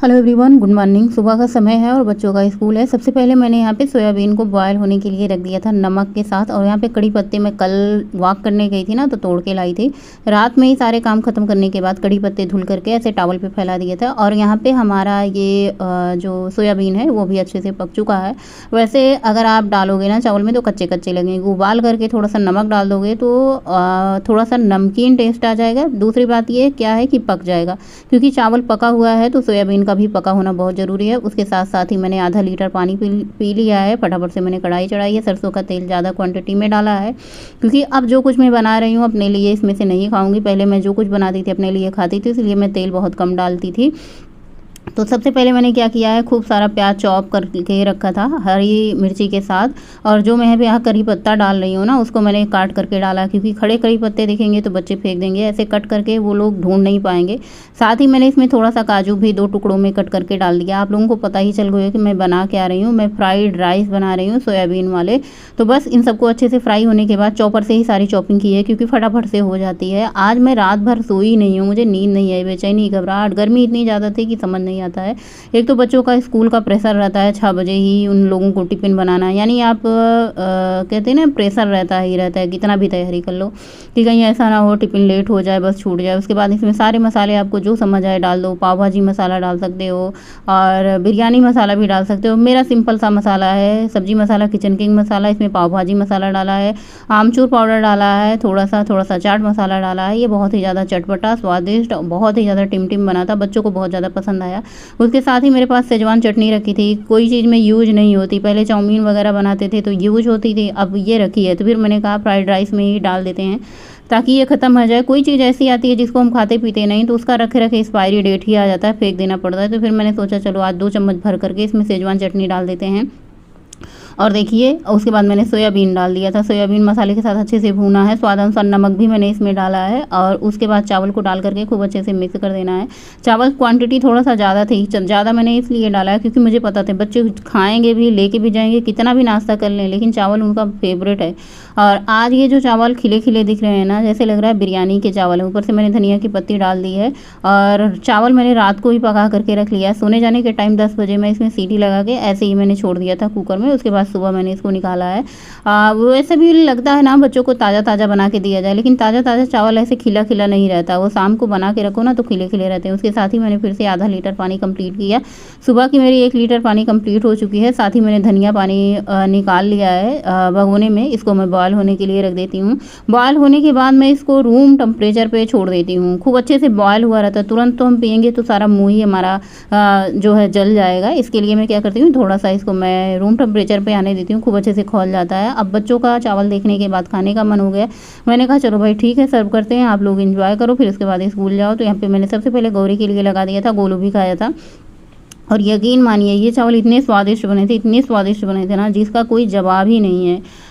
Hello everyone, good morning. सुबह का समय है और बच्चों का स्कूल है। सबसे पहले मैंने यहाँ पे सोयाबीन को बॉयल होने के लिए रख दिया था नमक के साथ। और यहाँ पे कड़ी पत्ते मैं कल वॉक करने गई थी ना, तो तोड़ के लाई थी। रात में ही सारे काम खत्म करने के बाद कड़ी पत्ते धुल करके ऐसे टॉवल पे फैला दिया था। और यहाँ पे हमारा ये जो सोयाबीन है वो भी अच्छे से पक चुका है। वैसे अगर आप डालोगे ना चावल में तो कच्चे कच्चे लगेंगे। उबाल करके थोड़ा सा नमक डाल दोगे तो थोड़ा सा नमकीन टेस्ट आ जाएगा। दूसरी बात ये क्या है कि पक जाएगा, क्योंकि चावल पका हुआ है तो सोयाबीन का भी पका होना बहुत ज़रूरी है। उसके साथ साथ ही मैंने आधा लीटर पानी पी लिया है। फटाफट से मैंने कढ़ाई चढ़ाई है। सरसों का तेल ज़्यादा क्वांटिटी में डाला है, क्योंकि अब जो कुछ मैं बना रही हूँ अपने लिए इसमें से नहीं खाऊंगी। पहले मैं जो कुछ बनाती थी अपने लिए खाती थी, इसलिए मैं तेल बहुत कम डालती थी। तो सबसे पहले मैंने क्या किया है, खूब सारा प्याज चॉप करके रखा था हरी मिर्ची के साथ। और जो मैं यहाँ करी पत्ता डाल रही हूँ ना, उसको मैंने काट करके डाला, क्योंकि खड़े करी पत्ते दिखेंगे तो बच्चे फेंक देंगे। ऐसे कट करके वो लोग ढूंढ नहीं पाएंगे। साथ ही मैंने इसमें थोड़ा सा काजू भी 2 टुकड़ों में कट करके डाल दिया। आप लोगों को पता ही चल गया कि मैं बना क्या रही हूँ। मैं फ्राइड राइस बना रही हूँ सोयाबीन वाले। तो बस इन सबको अच्छे से फ्राई होने के बाद चॉपर से ही सारी चॉपिंग की है, क्योंकि फटाफट से हो जाती है। आज मैं रात भर सोई नहीं हूँ, मुझे नींद नहीं आई, बेचैनी घबराहट, गर्मी इतनी ज़्यादा थी कि समझ नहीं आता है। एक तो बच्चों का स्कूल का प्रेशर रहता है, 6 बजे ही उन लोगों को टिफ़िन बनाना है। यानी आप कहते हैं ना, प्रेशर रहता ही रहता है, कितना भी तैयारी कर लो कि कहीं ऐसा ना हो टिफ़िन लेट हो जाए, बस छूट जाए। उसके बाद इसमें सारे मसाले आपको जो समझ आए डाल दो। पाव भाजी मसाला डाल सकते हो और बिरयानी मसाला भी डाल सकते हो। मेरा सिंपल सा मसाला है, सब्जी मसाला, किचन किंग मसाला। इसमें पाव भाजी मसाला डाला है, आमचूर पाउडर डाला है, थोड़ा सा चाट मसाला डाला है। ये बहुत ही ज़्यादा चटपटा, स्वादिष्ट, बहुत ही ज़्यादा टिमटिम बना था। बच्चों को बहुत ज़्यादा पसंद आया। उसके साथ ही मेरे पास सेजवान चटनी रखी थी। कोई चीज़ में यूज नहीं होती, पहले चाउमीन वगैरह बनाते थे तो यूज होती थी, अब ये रखी है। तो फिर मैंने कहा फ्राइड राइस में ही डाल देते हैं ताकि ये ख़त्म हो जाए। कोई चीज़ ऐसी आती है जिसको हम खाते पीते नहीं, तो उसका रखे रखे एक्सपायरी डेट ही आ जाता है, फेंक देना पड़ता है। तो फिर मैंने सोचा चलो आज 2 चम्मच भर करके इसमें सेजवान चटनी डाल देते हैं। और देखिए उसके बाद मैंने सोयाबीन डाल दिया था। सोयाबीन मसाले के साथ अच्छे से भूना है। स्वाद अनुसार नमक भी मैंने इसमें डाला है। और उसके बाद चावल को डाल करके खूब अच्छे से मिक्स कर देना है। चावल क्वांटिटी थोड़ा सा ज़्यादा थी, ज़्यादा मैंने इसलिए डाला है क्योंकि मुझे पता था बच्चे खाएंगे भी, लेके भी जाएंगे, कितना भी नाश्ता कर लें, लेकिन चावल उनका फेवरेट है। और आज ये जो चावल खिले खिले दिख रहे हैं ना, जैसे लग रहा है बिरयानी के चावल है। ऊपर से मैंने धनिया की पत्ती डाल दी है। और चावल मैंने रात को ही पका करके रख लिया है। सोने जाने के टाइम 10 बजे मैं इसमें सीटी लगा के ऐसे ही मैंने छोड़ दिया था कुकर में। उसके बाद सुबह मैंने इसको निकाला है। वैसे भी लगता है ना बच्चों को ताज़ा ताज़ा बना के दिया जाए, लेकिन ताज़ा ताज़ा चावल ऐसे खिला खिला नहीं रहता। वो शाम को बना के रखो ना तो खिले खिले रहते हैं। उसके साथ ही मैंने फिर से आधा लीटर पानी कंप्लीट किया। सुबह की मेरी 1 लीटर पानी कंप्लीट हो चुकी है। साथ ही मैंने धनिया पानी निकाल लिया है भगोने में। इसको मैं बॉयल होने के लिए रख देती हूँ। बॉयल होने के बाद मैं इसको रूम टेम्परेचर पे छोड़ देती हूँ। खूब अच्छे से बॉयल हुआ रहता है। तुरंत तो हम पियेंगे तो सारा मुँह ही हमारा जो है जल जाएगा। इसके लिए मैं क्या करती हूँ, थोड़ा सा इसको मैं रूम टेम्परेचर पे आने देती हूँ। खूब अच्छे से खौल जाता है। अब बच्चों का चावल देखने के बाद खाने का मन हो गया। मैंने कहा चलो भाई ठीक है, सर्व करते हैं, आप लोग एंजॉय करो, फिर उसके बाद स्कूल जाओ। तो यहाँ पे मैंने सबसे पहले गौरी के लिए लगा दिया था, गोलू भी खाया था। और यकीन मानिए ये चावल इतने स्वादिष्ट बने थे, इतने स्वादिष्ट बने थे ना, जिसका कोई जवाब ही नहीं है।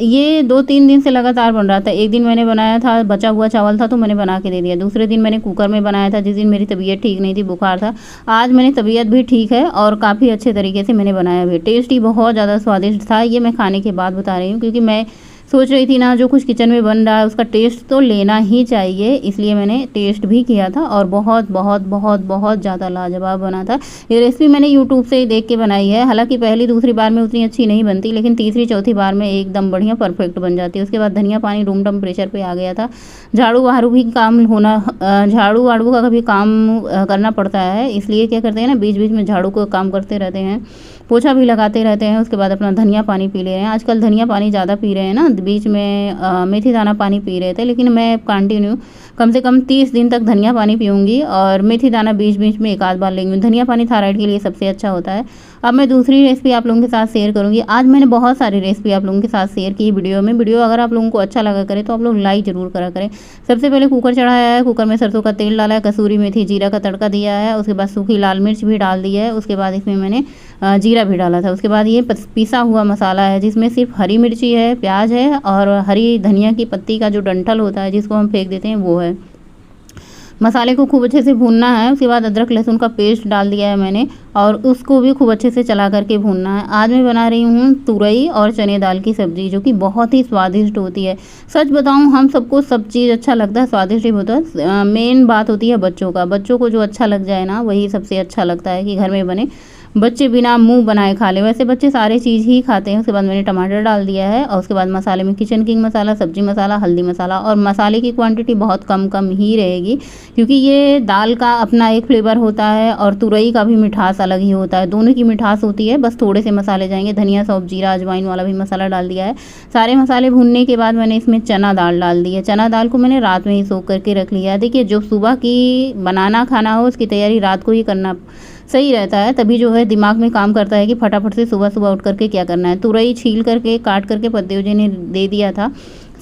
ये 2-3 दिन से लगातार बन रहा था। एक दिन मैंने बनाया था, बचा हुआ चावल था तो मैंने बना के दे दिया। दूसरे दिन मैंने कुकर में बनाया था, जिस दिन मेरी तबीयत ठीक नहीं थी, बुखार था। आज मेरी तबीयत भी ठीक है और काफ़ी अच्छे तरीके से मैंने बनाया भी। टेस्ट ही बहुत ज़्यादा स्वादिष्ट था। ये मैं खाने के बाद बता रही हूँ, क्योंकि मैं सोच रही थी ना जो कुछ किचन में बन रहा है उसका टेस्ट तो लेना ही चाहिए, इसलिए मैंने टेस्ट भी किया था। और बहुत बहुत बहुत बहुत ज़्यादा लाजवाब बना था। ये रेसिपी मैंने यूट्यूब से ही देख के बनाई है। हालांकि पहली दूसरी बार में उतनी अच्छी नहीं बनती, लेकिन तीसरी चौथी बार में एकदम बढ़िया परफेक्ट बन जाती है। उसके बाद धनिया पानी रूम टेम्परेचर पे आ गया था। झाड़ू वाड़ू भी काम होना, झाड़ू वाड़ू का कभी काम करना पड़ता है, इसलिए क्या करते हैं ना, बीच बीच में झाड़ू को काम करते रहते हैं, पोछा भी लगाते रहते हैं। उसके बाद अपना धनिया पानी पी ले रहे हैं। आजकल धनिया पानी ज़्यादा पी रहे हैं ना, बीच में मेथी दाना पानी पी रहे थे, लेकिन मैं कंटिन्यू कम से कम 30 दिन तक धनिया पानी पीऊँगी और मेथी दाना बीच बीच में 1 आध बार लेंगी। धनिया पानी थायराइड के लिए सबसे अच्छा होता है। अब मैं दूसरी रेसिपी आप लोगों के साथ शेयर करूँगी। आज मैंने बहुत सारी रेसिपी आप लोगों के साथ शेयर की वीडियो में। वीडियो अगर आप लोगों को अच्छा लगा करे तो आप लोग लाइक ज़रूर करा करें। सबसे पहले कुकर चढ़ाया है, कुकर में सरसों का तेल डाला है, कसूरी मेथी जीरा का तड़का दिया है। उसके बाद सूखी लाल मिर्च भी डाल दी है। उसके बाद इसमें मैंने जीरा भी डाला था। उसके बाद ये पिसा हुआ मसाला है, जिसमें सिर्फ हरी मिर्ची है, प्याज है और हरी धनिया की पत्ती का जो डंठल होता है जिसको हम फेंक देते हैं वो है। मसाले को खूब अच्छे से भूनना है। उसके बाद अदरक लहसुन का पेस्ट डाल दिया है मैंने और उसको भी खूब अच्छे से चला करके भूनना है। आज मैं बना रही हूँ तुरई और चने दाल की सब्ज़ी, जो कि बहुत ही स्वादिष्ट होती है। सच बताऊँ, हम सबको सब चीज़ अच्छा लगता है, स्वादिष्ट ही होता है। मेन बात होती है बच्चों को जो अच्छा लग जाए ना, वही सबसे अच्छा लगता है कि घर में बने। बच्चे बिना मुंह बनाए खा ले, वैसे बच्चे सारे चीज़ ही खाते हैं। उसके बाद मैंने टमाटर डाल दिया है और उसके बाद मसाले में किचन किंग मसाला, सब्जी मसाला, हल्दी मसाला, और मसाले की क्वांटिटी बहुत कम ही रहेगी, क्योंकि ये दाल का अपना एक फ्लेवर होता है और तुरई का भी मिठास अलग ही होता है। दोनों की मिठास होती है, बस थोड़े से मसाले जाएंगे। धनिया, सौंफ, जीरा, अजवाइन वाला भी मसाला डाल दिया है। सारे मसाले भूनने के बाद मैंने इसमें चना दाल डाल दी है। चना दाल को मैंने रात में ही सोख करके रख लिया है। देखिए, जो सुबह की बनाना खाना हो उसकी तैयारी रात को ही करना सही रहता है, तभी जो है दिमाग में काम करता है कि फटाफट से सुबह सुबह उठ करके क्या करना है। तुरई छील करके काट करके पतिदेव जी ने दे दिया था।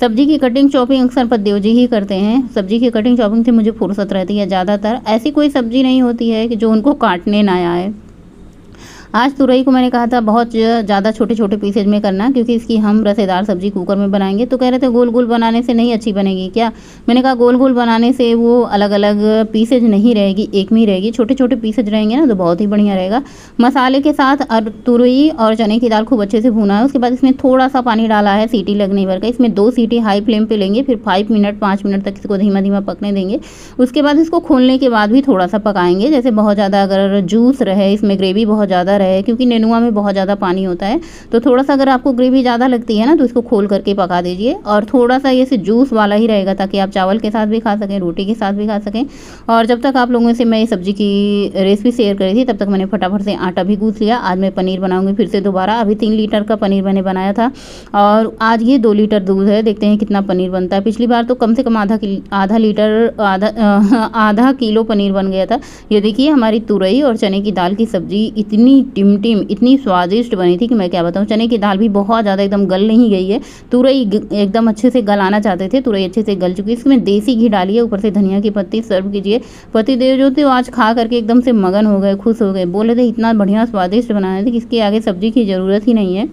सब्जी की कटिंग चॉपिंग अक्सर पतिदेव जी ही करते हैं। सब्जी की कटिंग चॉपिंग से मुझे फुर्सत रहती है ज़्यादातर। ऐसी कोई सब्जी नहीं होती है कि जो उनको काटने ना आए। आज तुरई को मैंने कहा था बहुत ज़्यादा छोटे छोटे पीसेज में करना, क्योंकि इसकी हम रसेदार सब्जी कुकर में बनाएंगे। तो कह रहे थे गोल गोल बनाने से नहीं अच्छी बनेगी क्या? मैंने कहा गोल गोल बनाने से वो अलग अलग पीसेज नहीं रहेगी, एक में ही रहेगी। छोटे छोटे पीसेज रहेंगे ना तो बहुत ही बढ़िया रहेगा। मसाले के साथ तुरई और चने की दाल खूब अच्छे से भूना है। उसके बाद इसमें थोड़ा सा पानी डाला है सीटी लगने भर का। इसमें 2 सीटी हाई फ्लेम पर लेंगे, फिर 5 मिनट तक इसको धीमा धीमा पकने देंगे। उसके बाद इसको खोलने के बाद भी थोड़ा सा पकाएंगे। जैसे बहुत ज़्यादा अगर जूस रहे, इसमें ग्रेवी बहुत ज़्यादा रहे, क्योंकि नेनुआ में बहुत ज़्यादा पानी होता है, तो थोड़ा सा अगर आपको ग्रेवी ज़्यादा लगती है ना तो इसको खोल करके पका दीजिए। और थोड़ा सा ये से जूस वाला ही रहेगा, ताकि आप चावल के साथ भी खा सकें, रोटी के साथ भी खा सकें। और जब तक आप लोगों से मैं ये सब्ज़ी की रेसिपी शेयर करी थी, तब तक मैंने फटाफट से आटा भी गूँथ लिया। आज मैं पनीर बनाऊँगी फिर से दोबारा। अभी 3 लीटर का पनीर मैंने बनाया था और आज ये 2 लीटर दूध है। देखते हैं कितना पनीर बनता है। पिछली बार तो कम से कम आधा किलो पनीर बन गया था। ये देखिए, हमारी तुरई और चने की दाल की सब्ज़ी इतनी टिमटिम, इतनी स्वादिष्ट बनी थी कि मैं क्या बताऊँ। चने की दाल भी बहुत ज़्यादा एकदम गल नहीं गई है। तुरई एकदम अच्छे से गलाना चाहते थे, तुरई अच्छे से गल चुकी है। इसमें देसी घी डालिए, ऊपर से धनिया की पत्ती, सर्व कीजिए। पतिदेव जो थे वो आज खा करके एकदम से मगन हो गए, खुश हो गए। बोले थे इतना बढ़िया स्वादिष्ट बनाया था कि इसके आगे सब्जी की ज़रूरत ही नहीं है।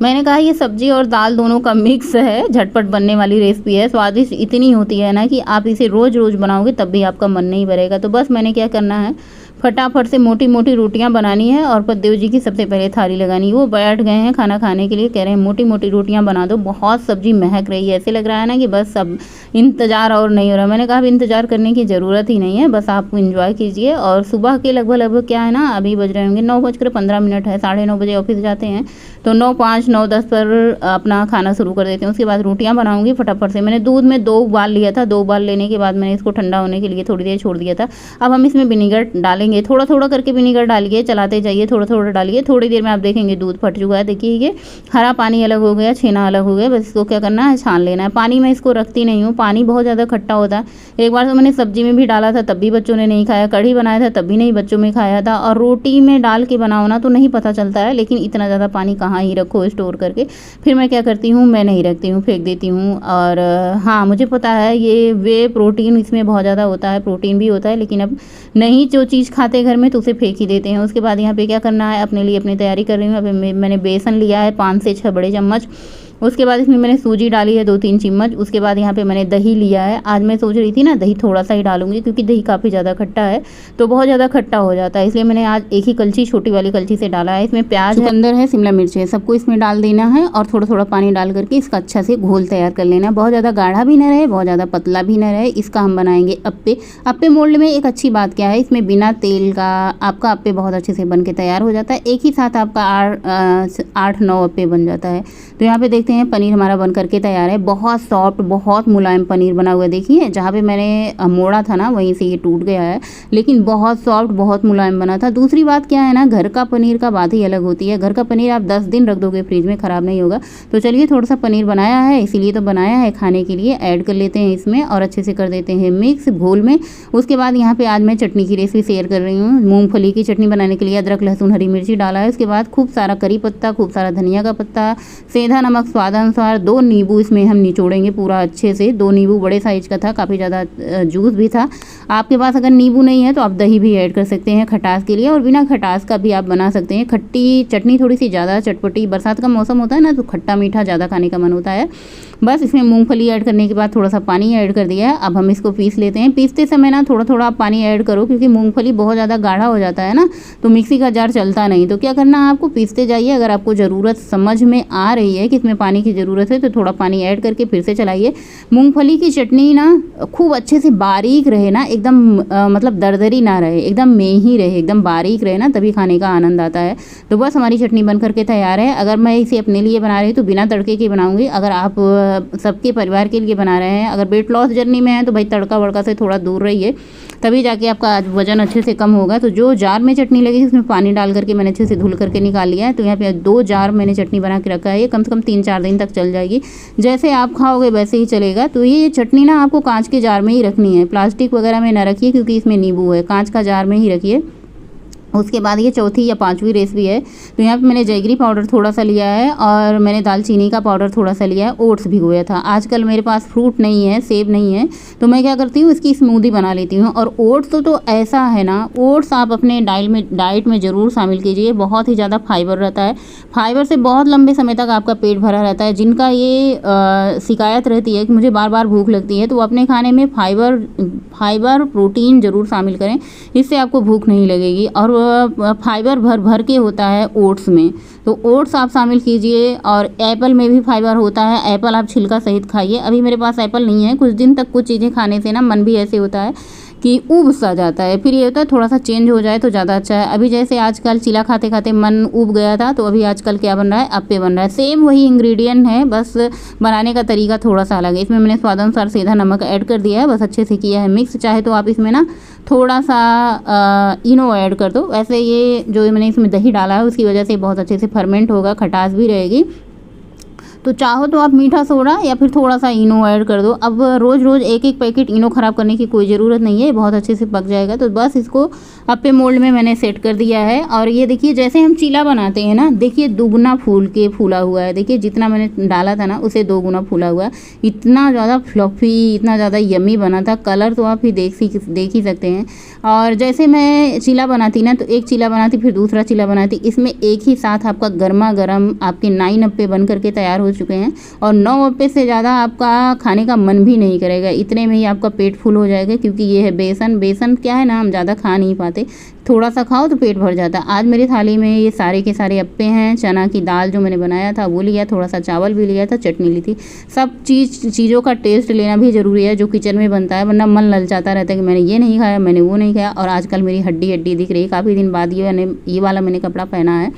मैंने कहा ये सब्जी और दाल दोनों का मिक्स है, झटपट बनने वाली रेसिपी है। स्वादिष्ट इतनी होती है ना कि आप इसे रोज़ रोज़ बनाओगे तब भी आपका मन नहीं भरेगा। तो बस मैंने क्या करना है, फटाफट से मोटी मोटी रोटियां बनानी है और पतिदेव जी की सबसे पहले थाली लगानी है। वो बैठ गए हैं खाना खाने के लिए, कह रहे हैं मोटी मोटी रोटियां बना दो। बहुत सब्जी महक रही है, ऐसे लग रहा है ना कि बस सब इंतज़ार और नहीं हो रहा। मैंने कहा अब इंतज़ार करने की ज़रूरत ही नहीं है, बस आप इंजॉय कीजिए। और सुबह के लगभग क्या है ना, अभी बज रहे होंगे 9:15 है। 9:30 बजे ऑफिस जाते हैं, तो 9:05 9:10 पर अपना खाना शुरू कर देते हैं। उसके बाद रोटियां बनाऊंगी फटाफट से। मैंने दूध में 2 उबाल लिया था, 2 उबाल लेने के बाद मैंने इसको ठंडा होने के लिए थोड़ी देर छोड़ दिया था। अब हम इसमें विनीगर डालेंगे, थोड़ा थोड़ा करके विनीगर डालिए, चलाते जाइए, थोड़ा थोड़ा डालिए। थोड़ी देर में आप देखेंगे दूध फट चुका है। देखिए ये हरा पानी अलग हो गया, छेना अलग हो गया। बस इसको क्या करना है, छान लेना है। पानी मैं इसको रखती नहीं हूँ, पानी बहुत ज़्यादा खट्टा होता है। एक बार तो मैंने सब्जी में भी डाला था, तब भी बच्चों ने नहीं खाया। कढ़ी बनाया था, तब भी नहीं बच्चों में खाया था। और रोटी में डाल के बनाओ ना तो नहीं पता चलता है, लेकिन इतना ज़्यादा पानी कहाँ ही रखो स्टोर करके। फिर मैं क्या करती हूँ, मैं नहीं रखती हूँ, फेंक देती हूँ। और हाँ, मुझे पता है ये वे प्रोटीन इसमें बहुत ज़्यादा होता है, प्रोटीन भी होता है, लेकिन अब नहीं जो चीज़ खाते घर में तो उसे फेंक ही देते हैं। उसके बाद यहाँ पे क्या करना है, अपने लिए अपनी तैयारी कर रही हूँ। अभी मैंने बेसन लिया है 5 से 6 बड़े चम्मच। उसके बाद इसमें मैंने सूजी डाली है 2-3 चम्मच। उसके बाद यहाँ पे मैंने दही लिया है। आज मैं सोच रही थी ना दही थोड़ा सा ही डालूंगी, क्योंकि दही काफ़ी ज़्यादा खट्टा है तो बहुत ज़्यादा खट्टा हो जाता है, इसलिए मैंने आज एक ही कलछी, छोटी वाली कलछी से डाला है। इसमें प्याज, चुकंदर है, शिमला मिर्च है, सबको इसमें डाल देना है और थोड़ा थोड़ा पानी डाल करके इसका अच्छा से घोल तैयार कर लेना है। बहुत ज़्यादा गाढ़ा भी न रहे, बहुत ज़्यादा पतला भी न रहे। इसका हम बनाएंगे अप्पे। अप्पे मोल्ड में एक अच्छी बात क्या है, इसमें बिना तेल का आपका अप्पे बहुत अच्छे से बन के तैयार हो जाता है। एक ही साथ आपका 8-9 अप्पे बन जाता है। तो यहाँ पे देखते हैं पनीर हमारा बन करके तैयार है। बहुत सॉफ्ट, बहुत मुलायम पनीर बना हुआ है। देखिए जहाँ पे मैंने मोड़ा था ना वहीं से ये टूट गया है, लेकिन बहुत सॉफ्ट, बहुत मुलायम बना था। दूसरी बात क्या है ना, घर का पनीर का बात ही अलग होती है। घर का पनीर आप 10 दिन रख दोगे फ्रिज में, ख़राब नहीं होगा। तो चलिए, थोड़ा सा पनीर बनाया है, इसीलिए तो बनाया है खाने के लिए। ऐड कर लेते हैं इसमें और अच्छे से कर देते हैं मिक्स घोल में। उसके बाद यहाँ पे आज मैं चटनी की रेसिपी शेयर कर रही हूँ। मूंगफली की चटनी बनाने के लिए अदरक, लहसुन, हरी मिर्ची डाला है। उसके बाद खूब सारा करी पत्ता, खूब सारा धनिया का पत्ता, सेंधा नमक, स्वादानुसार 2 नींबू इसमें हम निचोड़ेंगे पूरा अच्छे से। 2 नींबू बड़े साइज़ का था, काफ़ी ज़्यादा जूस भी था। आपके पास अगर नींबू नहीं है तो आप दही भी ऐड कर सकते हैं खटास के लिए, और बिना खटास का भी आप बना सकते हैं। खट्टी चटनी थोड़ी सी ज़्यादा चटपटी, बरसात का मौसम होता है ना तो खट्टा मीठा ज़्यादा खाने का मन होता है। बस इसमें मूंगफली ऐड करने के बाद थोड़ा सा पानी ऐड कर दिया है। अब हम इसको पीस लेते हैं। पीसते समय ना थोड़ा थोड़ा आप पानी ऐड करो, क्योंकि मूंगफली बहुत ज़्यादा गाढ़ा हो जाता है ना, तो मिक्सी का जार चलता नहीं। तो क्या करना है आपको, पीसते जाइए। अगर आपको ज़रूरत समझ में आ रही है कि इसमें पानी की ज़रूरत है तो थोड़ा पानी ऐड करके फिर से चलाइए। मूंगफली की चटनी ना खूब अच्छे से बारीक रहे ना, एकदम मतलब दरदरी ना रहे, एकदम मेही रहे, एकदम बारीक रहे ना, तभी खाने का आनंद आता है। तो बस हमारी चटनी बन करके तैयार है। अगर मैं इसे अपने लिए बना रही हूँ तो बिना तड़के के बनाऊँगी। अगर आप सबके परिवार के लिए बना रहे हैं, अगर वेट लॉस जर्नी में है तो भाई तड़का वड़का से थोड़ा दूर रहिए, तभी जाके आपका वजन अच्छे से कम होगा। तो जो जार में चटनी लगी उसमें पानी डाल करके मैंने अच्छे से धुल करके निकाल लिया है। तो यहाँ पे 2 जार मैंने चटनी बना के रखा है। ये कम से कम 3-4 दिन तक चल जाएगी, जैसे आप खाओगे वैसे ही चलेगा। तो ये चटनी ना आपको कांच के जार में ही रखनी है, प्लास्टिक वगैरह में ना रखिए, क्योंकि इसमें नींबू है। कांच का जार में ही रखिए। उसके बाद ये चौथी या 5वीं रेसिपी है। तो यहाँ पे मैंने जैगरी पाउडर थोड़ा सा लिया है, और मैंने दालचीनी का पाउडर थोड़ा सा लिया है। ओट्स भिगोया था। आजकल मेरे पास फ्रूट नहीं है, सेब नहीं है, तो मैं क्या करती हूँ, इसकी स्मूदी बना लेती हूँ। और ओट्स तो ऐसा है ना, ओट्स आप अपने डाइट में ज़रूर शामिल कीजिए। बहुत ही ज़्यादा फाइबर रहता है। फाइबर से बहुत लंबे समय तक आपका पेट भरा रहता है। जिनका ये शिकायत रहती है कि मुझे बार बार भूख लगती है, तो अपने खाने में फाइबर प्रोटीन ज़रूर शामिल करें, इससे आपको भूख नहीं लगेगी। और फाइबर भर भर के होता है ओट्स में, तो ओट्स आप शामिल कीजिए। और एप्पल में भी फाइबर होता है, एप्पल आप छिलका सहित खाइए। अभी मेरे पास एप्पल नहीं है। कुछ दिन तक कुछ चीज़ें खाने से ना मन भी ऐसे होता है कि ऊब सा जाता है, फिर ये होता है थोड़ा सा चेंज हो जाए तो ज़्यादा अच्छा है। अभी जैसे आजकल चीला खाते खाते मन ऊब गया था, तो अभी आजकल क्या बन रहा है, अप्पे बन रहा है। सेम वही इंग्रेडिएंट है, बस बनाने का तरीका थोड़ा सा अलग है। इसमें मैंने स्वादानुसार सीधा नमक ऐड कर दिया है, बस अच्छे से किया है मिक्स। चाहे तो आप इसमें ना थोड़ा सा इनो ऐड कर दो। वैसे ये जो मैंने इसमें दही डाला है उसकी वजह से बहुत अच्छे से फर्मेंट होगा, खटास भी रहेगी। तो चाहो तो आप मीठा सोडा या फिर थोड़ा सा इनो ऐड कर दो। अब रोज़ रोज़ एक एक पैकेट इनो ख़राब करने की कोई ज़रूरत नहीं है, बहुत अच्छे से पक जाएगा। तो बस इसको अप्पे मोल्ड में मैंने सेट कर दिया है। और ये देखिए, जैसे हम चीला बनाते हैं ना, देखिए दुगना फूला हुआ है। देखिए जितना मैंने डाला था ना उसे 2 गुना फूला हुआ है। इतना ज़्यादा फ्लफी, इतना ज़्यादा यम्मी बना था। कलर तो आप ही देख ही सकते हैं। और जैसे मैं चीला बनाती ना, तो एक चीला बनाती फिर दूसरा चीला बनाती, इसमें एक ही साथ आपका गर्मा गर्म आपके 9 अप्पे बन करके तैयार हो चुके हैं। और 9 अप्पे से ज़्यादा आपका खाने का मन भी नहीं करेगा, इतने में ही आपका पेट फुल हो जाएगा। क्योंकि ये है बेसन क्या है ना, हम ज़्यादा खा नहीं पाते, थोड़ा सा खाओ तो पेट भर जाता है। आज मेरी थाली में ये सारे के सारे अप्पे हैं। चना की दाल जो मैंने बनाया था वो लिया, थोड़ा सा चावल भी लिया था, चटनी ली थी। सब चीज़ों का टेस्ट लेना भी ज़रूरी है जो किचन में बनता है, वरना मन ललचाता रहता है कि मैंने ये नहीं खाया, मैंने वो नहीं खाया। और आजकल मेरी हड्डी दिख रही है, काफ़ी दिन बाद ये वाला मैंने कपड़ा पहना है,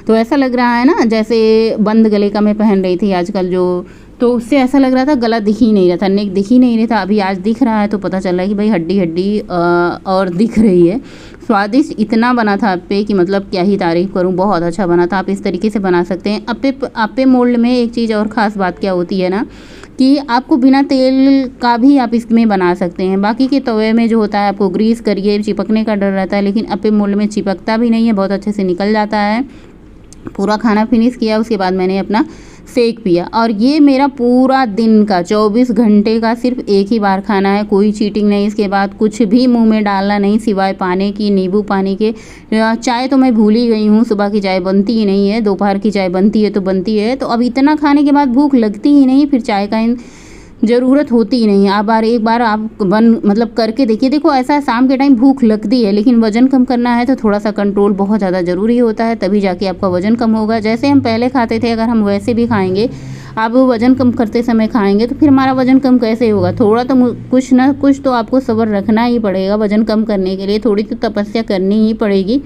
तो ऐसा लग रहा है ना जैसे बंद गले का मैं पहन रही थी आजकल जो, तो उससे ऐसा लग रहा था गला दिख ही नहीं रहा था, नेक दिख ही नहीं रहा था। अभी आज दिख रहा है तो पता चल रहा है कि भाई हड्डी और दिख रही है। स्वादिष्ट इतना बना था अप्पे कि मतलब क्या ही तारीफ़ करूं, बहुत अच्छा बना था। आप इस तरीके से बना सकते हैं। अप्पे मोल्ड में एक चीज़ और ख़ास बात क्या होती है ना, कि आपको बिना तेल का भी आप इसमें बना सकते हैं। बाकी के तवे में जो होता है आपको ग्रीस करिए, चिपकने का डर रहता है, लेकिन अप्पे मोल्ड में चिपकता भी नहीं है, बहुत अच्छे से निकल जाता है। पूरा खाना फिनिश किया, उसके बाद मैंने अपना सेक पिया। और ये मेरा पूरा दिन का 24 घंटे का सिर्फ एक ही बार खाना है, कोई चीटिंग नहीं। इसके बाद कुछ भी मुंह में डालना नहीं सिवाय पानी की, नींबू पानी के। चाय तो मैं भूल ही गई हूँ, सुबह की चाय बनती ही नहीं है, दोपहर की चाय बनती है तो बनती है। तो अब इतना खाने के बाद भूख लगती ही नहीं, फिर चाय का ज़रूरत होती ही नहीं। आप एक बार आप मतलब करके देखिए। देखो ऐसा है, शाम के टाइम भूख लगती है, लेकिन वज़न कम करना है तो थोड़ा सा कंट्रोल बहुत ज़्यादा ज़रूरी होता है, तभी जाके आपका वज़न कम होगा। जैसे हम पहले खाते थे, अगर हम वैसे भी खाएंगे, आप वज़न कम करते समय खाएंगे, तो फिर हमारा वज़न कम कैसे होगा। थोड़ा तो कुछ ना कुछ तो आपको सब्र रखना ही पड़ेगा वज़न कम करने के लिए, थोड़ी तो तपस्या करनी ही पड़ेगी।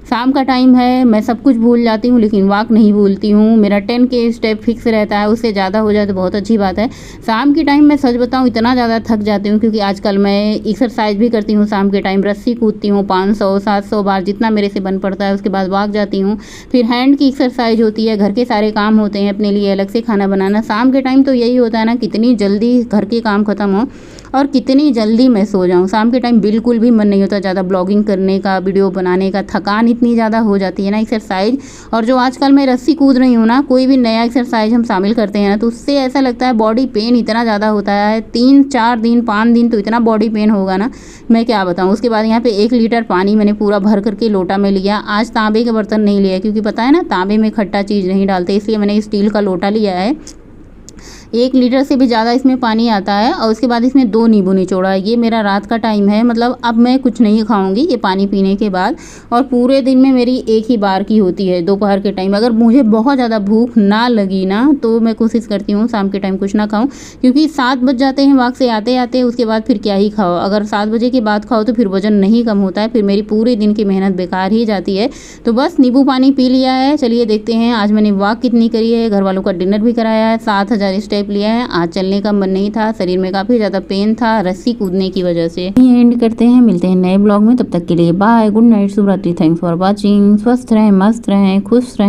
शाम का टाइम है, मैं सब कुछ भूल जाती हूँ लेकिन वॉक नहीं भूलती हूँ। मेरा 10 के स्टेप फिक्स रहता है, उससे ज़्यादा हो जाए तो बहुत अच्छी बात है। शाम के टाइम मैं सच बताऊँ इतना ज़्यादा थक जाती हूँ, क्योंकि आजकल मैं एक्सरसाइज भी करती हूँ शाम के टाइम, रस्सी कूदती हूँ 500-700 बार, जितना मेरे से बन पड़ता है। उसके बाद वॉक जाती हूँ, फिर हैंड की एक्सरसाइज होती है, घर के सारे काम होते हैं, अपने लिए अलग से खाना बनाना। शाम के टाइम तो यही होता है ना, कितनी जल्दी घर के काम ख़त्म हो और कितनी जल्दी मैं सो जाऊँ। शाम के टाइम बिल्कुल भी मन नहीं होता ज़्यादा ब्लॉगिंग करने का, वीडियो बनाने का। थकान इतनी ज़्यादा हो जाती है ना एक्सरसाइज। और जो आजकल मैं रस्सी कूद रही हूँ ना, कोई भी नया एक्सरसाइज हम शामिल करते हैं ना, तो उससे ऐसा लगता है बॉडी पेन इतना ज़्यादा होता है। 3-4 दिन 5 दिन तो इतना बॉडी पेन होगा ना, मैं क्या बताऊँ। उसके बाद यहाँ पे 1 लीटर पानी मैंने पूरा भर करके लोटा में लिया। आज तांबे के बर्तन नहीं लिया, क्योंकि पता है ना तांबे में खट्टा चीज़ नहीं डालते, इसलिए मैंने स्टील का लोटा लिया है। 1 लीटर से भी ज़्यादा इसमें पानी आता है। और उसके बाद इसमें 2 नींबू निचोड़ा है। ये मेरा रात का टाइम है, मतलब अब मैं कुछ नहीं खाऊंगी ये पानी पीने के बाद। और पूरे दिन में मेरी एक ही बार की होती है दोपहर के टाइम। अगर मुझे बहुत ज़्यादा भूख ना लगी ना, तो मैं कोशिश करती हूँ शाम के टाइम कुछ ना खाऊं, क्योंकि 7 बज जाते हैं वॉक से आते आते। उसके बाद फिर क्या ही खाओ, अगर 7 बजे के बाद खाओ तो फिर वजन नहीं कम होता है, फिर मेरी पूरे दिन की मेहनत बेकार ही जाती है। तो बस नींबू पानी पी लिया है। चलिए देखते हैं आज मैंने वॉक कितनी करी है। घर वालों का डिनर भी कराया है, 7000 स्टेप लिया है। आज चलने का मन नहीं था, शरीर में काफ़ी ज़्यादा पेन था रस्सी कूदने की वजह से। ये एंड करते हैं, मिलते हैं नए ब्लॉग में। तब तक के लिए बाय, गुड नाइट, शुभ रात्रि, थैंक्स फॉर वॉचिंग। स्वस्थ रहें, मस्त रहें, खुश रहें।